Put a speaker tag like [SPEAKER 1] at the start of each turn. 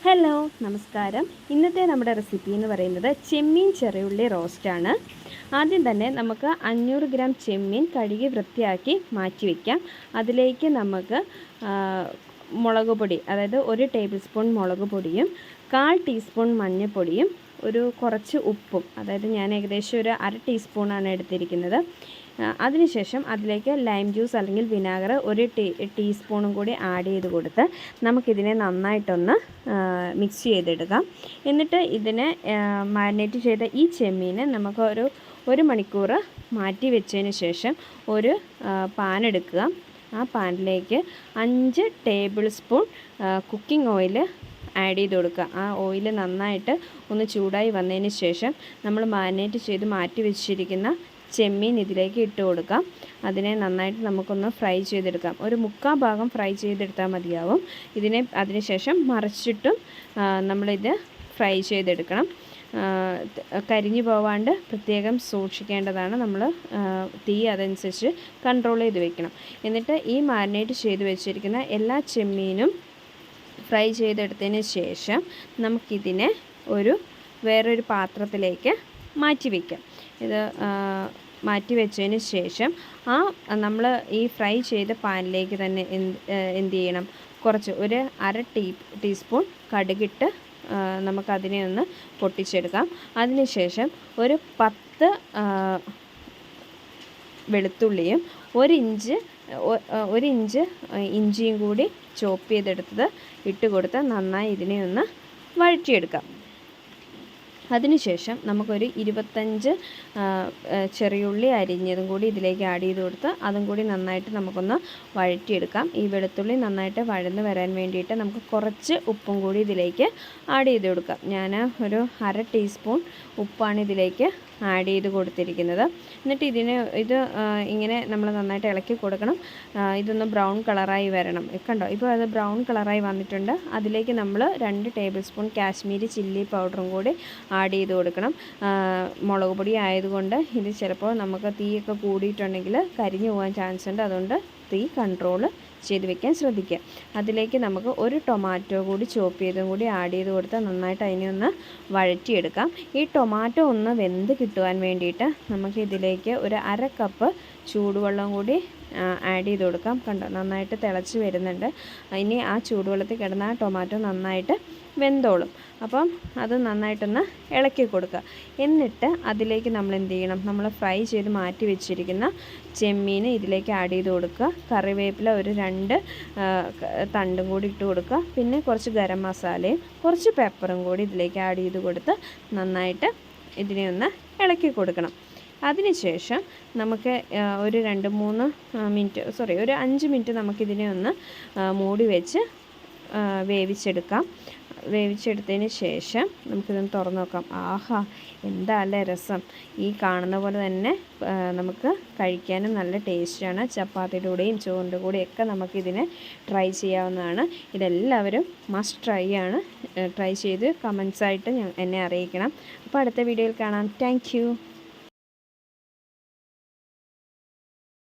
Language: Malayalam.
[SPEAKER 1] ഹലോ നമസ്കാരം. ഇന്നത്തെ നമ്മുടെ റെസിപ്പി എന്ന് പറയുന്നത് ചെമ്മീൻ ചെറിയുള്ളി റോസ്റ്റാണ്. ആദ്യം തന്നെ നമുക്ക് 500 ഗ്രാം ചെമ്മീൻ കഴുകി വൃത്തിയാക്കി മാറ്റി വയ്ക്കാം. അതിലേക്ക് നമുക്ക് മുളക് പൊടി, അതായത് 1 ടേബിൾ സ്പൂൺ മുളക് പൊടിയും 1/4 ടീസ്പൂൺ മഞ്ഞൾപ്പൊടിയും കുറച്ച് ഉപ്പും, അതായത് ഞാൻ ഏകദേശം ഒരു 1/2 ടീസ്പൂണാണ് എടുത്തിരിക്കുന്നത്. അതിനുശേഷം അതിലേക്ക് ലൈം ജ്യൂസ് അല്ലെങ്കിൽ വിനാഗർ 1 ടീസ്പൂണും കൂടി ആഡ് ചെയ്ത് കൊടുത്ത് നമുക്കിതിനെ നന്നായിട്ടൊന്ന് മിക്സ് ചെയ്തെടുക്കാം. എന്നിട്ട് ഇതിനെ മാരിനേറ്റ് ചെയ്ത ഈ ചെമ്മീനെ നമുക്ക് ഒരു മണിക്കൂർ മാറ്റി വെച്ചതിന് ശേഷം ഒരു പാൻ എടുക്കുക. ആ പാനിലേക്ക് 5 table spoon cooking oil add ചെയ്ത് കൊടുക്കുക. ആ ഓയിൽ നന്നായിട്ട് ഒന്ന് ചൂടായി വന്നതിന് ശേഷം നമ്മൾ മാരിനേറ്റ് ചെയ്ത് മാറ്റി വെച്ചിരിക്കുന്ന ചെമ്മീൻ ഇതിലേക്ക് ഇട്ട് കൊടുക്കാം. അതിനെ നന്നായിട്ട് നമുക്കൊന്ന് ഫ്രൈ ചെയ്തെടുക്കാം. ഒരു 1/4 ഭാഗം ഫ്രൈ ചെയ്തെടുത്താൽ മതിയാവും. അതിനുശേഷം മറിച്ചിട്ടും നമ്മളിത് ഫ്രൈ ചെയ്തെടുക്കണം. കരിഞ്ഞു പോവാണ്ട് പ്രത്യേകം സൂക്ഷിക്കേണ്ടതാണ്. നമ്മൾ തീ അതനുസരിച്ച് കൺട്രോൾ ചെയ്ത് വെക്കണം. എന്നിട്ട് ഈ മാരിനേറ്റ് ചെയ്ത് വെച്ചിരിക്കുന്ന എല്ലാ ചെമ്മീനും ഫ്രൈ ചെയ്തെടുത്തതിന് ശേഷം നമുക്കിതിനെ വേറൊരു പാത്രത്തിലേക്ക് മാറ്റി വയ്ക്കാം. ഇത് മാറ്റി വെച്ചതിന് ശേഷം നമ്മൾ ഈ ഫ്രൈ ചെയ്ത പാനിലേക്ക് തന്നെ എന്ത് ചെയ്യണം, ഒരു 1/2 ടീസ്പൂൺ കടുകിട്ട് നമുക്കതിനെ ഒന്ന് പൊട്ടിച്ചെടുക്കാം. അതിനുശേഷം ഒരു 10 വെളുത്തുള്ളിയും 1 ഇഞ്ച് ഇഞ്ചിയും കൂടി ചോപ്പ് ചെയ്തെടുത്തത് ഇട്ട് കൊടുത്ത് നന്നായി ഇതിനെ ഒന്ന് വഴറ്റിയെടുക്കാം. അതിനുശേഷം നമുക്കൊരു 25 ചെറിയുള്ളി അരിഞ്ഞതും കൂടി ഇതിലേക്ക് ആഡ് ചെയ്ത് കൊടുത്ത് അതും കൂടി നന്നായിട്ട് നമുക്കൊന്ന് വഴറ്റിയെടുക്കാം. ഈ വെളുത്തുള്ളി നന്നായിട്ട് വഴന്ന് വരാൻ വേണ്ടിയിട്ട് നമുക്ക് കുറച്ച് ഉപ്പും കൂടി ഇതിലേക്ക് ആഡ് ചെയ്ത് കൊടുക്കാം. ഞാൻ ഒരു 1/2 ടീസ്പൂൺ ഉപ്പാണ് ഇതിലേക്ക് ആഡ് ചെയ്ത് കൊടുത്തിരിക്കുന്നത്. എന്നിട്ട് ഇത് ഇങ്ങനെ നമ്മൾ നന്നായിട്ട് ഇളക്കി കൊടുക്കണം. ഇതൊന്ന് ബ്രൗൺ കളറായി വരണം. കണ്ടോ, ഇപ്പോൾ അത് ബ്രൗൺ കളറായി വന്നിട്ടുണ്ട്. അതിലേക്ക് നമ്മൾ 2 ടേബിൾ സ്പൂൺ കാശ്മീരി ചില്ലി പൗഡറും കൂടി ആഡ് ചെയ്ത് കൊടുക്കണം. മുളക് പൊടി ആയതുകൊണ്ട് ഇത് ചിലപ്പോൾ നമുക്ക് തീയൊക്കെ കൂടിയിട്ടുണ്ടെങ്കിൽ കരിഞ്ഞു പോകാൻ ചാൻസ് ഉണ്ട്. അതുകൊണ്ട് തീ കൺട്രോൾ ചെയ്ത് വെക്കാൻ ശ്രദ്ധിക്കുക. അതിലേക്ക് നമുക്ക് ഒരു ടൊമാറ്റോ കൂടി ചോപ്പ് ചെയ്തും കൂടി ആഡ് ചെയ്ത് കൊടുത്ത് നന്നായിട്ട് അതിനെ ഒന്ന് വഴറ്റിയെടുക്കാം. ഈ ടൊമാറ്റോ ഒന്ന് വെന്ത് കിട്ടുവാൻ വേണ്ടിയിട്ട് നമുക്ക് ഇതിലേക്ക് ഒരു 1/2 കപ്പ് ചൂടുവെള്ളം കൂടി ആഡ് ചെയ്ത് കൊടുക്കാം. കണ്ടോ, നന്നായിട്ട് തിളച്ച് വരുന്നുണ്ട്. ഇനി ആ ചൂടുവെള്ളത്തിൽ കിടന്ന ആ ടൊമാറ്റോ നന്നായിട്ട് വെന്തോളും. അപ്പം അത് നന്നായിട്ടൊന്ന് ഇളക്കി കൊടുക്കുക. എന്നിട്ട് അതിലേക്ക് നമ്മൾ എന്ത് ചെയ്യണം, നമ്മൾ ഫ്രൈ ചെയ്ത് മാറ്റി വെച്ചിരിക്കുന്ന ചെമ്മീൻ ഇതിലേക്ക് ആഡ് ചെയ്ത് കൊടുക്കുക. കറിവേപ്പില ഒരു 2 തണ്ടും കൂടി ഇട്ട് കൊടുക്കുക. പിന്നെ കുറച്ച് ഗരം മസാലയും കുറച്ച് പെപ്പറും കൂടി ഇതിലേക്ക് ആഡ് ചെയ്ത് കൊടുത്ത് നന്നായിട്ട് ഇതിനെ ഒന്ന് ഇളക്കി കൊടുക്കണം. അതിനുശേഷം നമുക്ക് ഒരു 5 മിനിറ്റ് നമുക്കിതിനെ ഒന്ന് മൂടി വെച്ച് വേവിച്ചെടുത്തതിന് ശേഷം നമുക്കിതൊന്ന് തുറന്ന് നോക്കാം. ആഹാ, എന്താ അല്ലേ രസം! ഈ കാണുന്ന പോലെ തന്നെ നമുക്ക് കഴിക്കാനും നല്ല ടേസ്റ്റാണ്. ചപ്പാത്തിയുടെ കൂടെയും ചോറിൻ്റെ കൂടെയൊക്കെ നമുക്കിതിനെ ട്രൈ ചെയ്യാവുന്നതാണ്. ഇതെല്ലാവരും മസ്റ്റ് ട്രൈ ചെയ്ത് കമൻസായിട്ട് എന്നെ അറിയിക്കണം. അപ്പോൾ അടുത്ത വീഡിയോയിൽ കാണാം. താങ്ക്